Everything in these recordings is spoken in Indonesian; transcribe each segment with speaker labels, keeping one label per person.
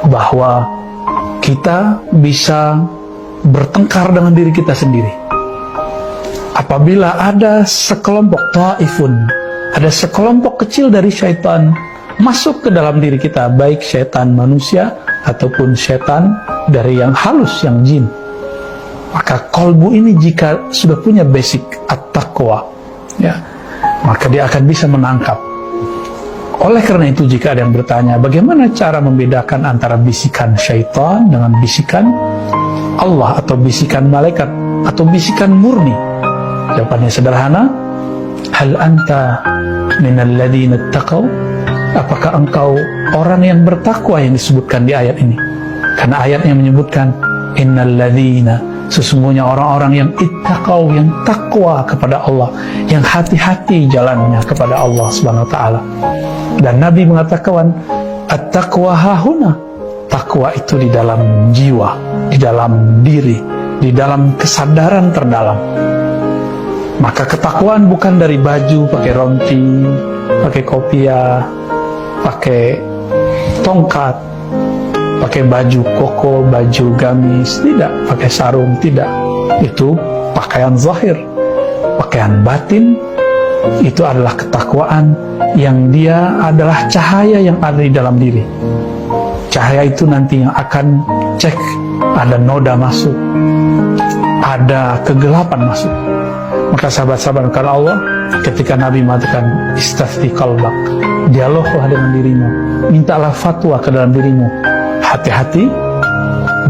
Speaker 1: bahwa kita bisa bertengkar dengan diri kita sendiri. Apabila ada sekelompok ta'ifun, ada sekelompok kecil dari syaitan masuk ke dalam diri kita, baik syaitan manusia ataupun syaitan dari yang halus, yang jin, maka kolbu ini jika sudah punya basic at-taqwa, ya, maka dia akan bisa menangkap. Oleh karena itu, jika ada yang bertanya bagaimana cara membedakan antara bisikan syaitan dengan bisikan Allah atau bisikan malaikat atau bisikan murni, jawabannya sederhana, hal anta minal ladzina taqaw, apakah engkau orang yang bertakwa yang disebutkan di ayat ini? Karena ayat yang menyebutkan innal ladzina, sesungguhnya orang-orang yang ittaqaw, yang takwa kepada Allah, yang hati-hati jalannya kepada Allah Subhanahu wa taala. Dan Nabi mengatakan at-taqwa hahuna, takwa itu di dalam jiwa, di dalam diri, di dalam kesadaran terdalam. Maka ketakwaan bukan dari baju, pakai rompi, pakai kopiah, pakai tongkat, pakai baju koko, baju gamis, tidak, pakai sarung, tidak. Itu pakaian zahir. Pakaian batin itu adalah ketakwaan yang dia adalah cahaya yang ada di dalam diri. Cahaya itu nanti yang akan cek ada noda masuk, ada kegelapan masuk. Maka sahabat-sahabat karena Allah, ketika Nabi mengatakan istafti qalbak, dialoglah dengan dirimu, mintalah fatwa ke dalam dirimu. Hati-hati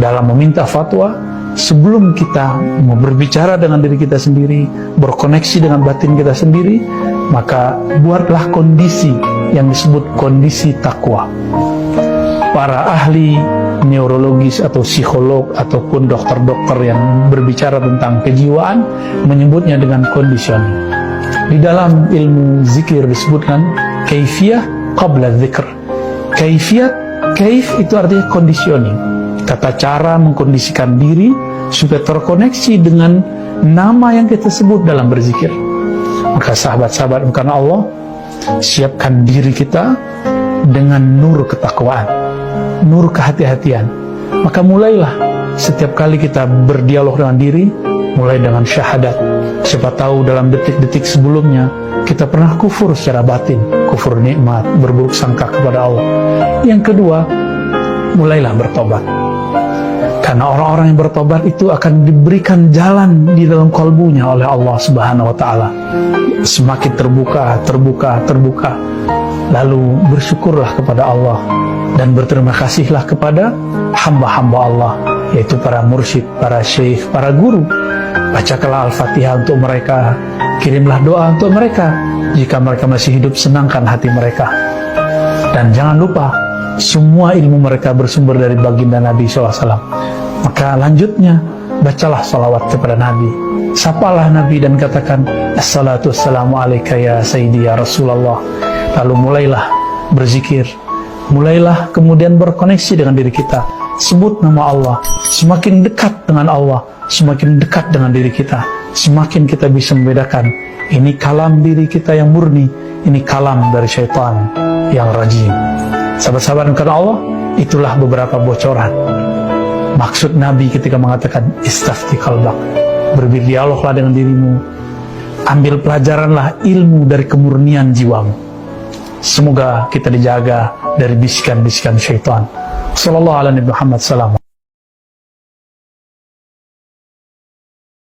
Speaker 1: dalam meminta fatwa. Sebelum kita mau berbicara dengan diri kita sendiri, berkoneksi dengan batin kita sendiri, maka buatlah kondisi yang disebut kondisi takwa. Para ahli neurologis atau psikolog ataupun dokter-dokter yang berbicara tentang kejiwaan menyebutnya dengan conditioning. Di dalam ilmu zikir disebutkan kaifiyah qabla dzikr. Kaifiyat, kaif itu artinya conditioning, tata cara mengkondisikan diri supaya terkoneksi dengan nama yang kita sebut dalam berzikir. Maka sahabat-sahabat karena Allah, siapkan diri kita dengan nur ketakwaan, nur kehati-hatian. Maka mulailah setiap kali kita berdialog dengan diri, mulai dengan syahadat. Siapa tahu dalam detik-detik sebelumnya kita pernah kufur secara batin, kufur nikmat, berburuk sangka kepada Allah. Yang kedua, mulailah bertobat. Karena orang-orang yang bertobat itu akan diberikan jalan di dalam kalbunya oleh Allah Subhanahu wa taala. Semakin terbuka, terbuka, terbuka. Lalu bersyukurlah kepada Allah dan berterima kasihlah kepada hamba-hamba Allah, yaitu para mursyid, para syekh, para guru. Bacakanlah Al-Fatihah untuk mereka, kirimlah doa untuk mereka. Jika mereka masih hidup, senangkan hati mereka. Dan jangan lupa, semua ilmu mereka bersumber dari baginda Nabi SAW. Maka lanjutnya, bacalah salawat kepada Nabi, sapalah Nabi dan katakan assalatu wassalamu alaika ya sayyidi ya Rasulullah. Lalu mulailah berzikir, mulailah kemudian berkoneksi dengan diri kita, sebut nama Allah. Semakin dekat dengan Allah, semakin dekat dengan diri kita, semakin kita bisa membedakan ini kalam diri kita yang murni, ini kalam dari syaitan yang rajim. Sahabat-sahabat karena Allah, itulah beberapa bocoran maksud Nabi ketika mengatakan istafti qalbak, berdialoglah dengan dirimu, ambil pelajaranlah ilmu dari kemurnian jiwamu. Semoga kita dijaga dari bisikan-bisikan syaitan. Sallallahu alaihi Muhammad sallam.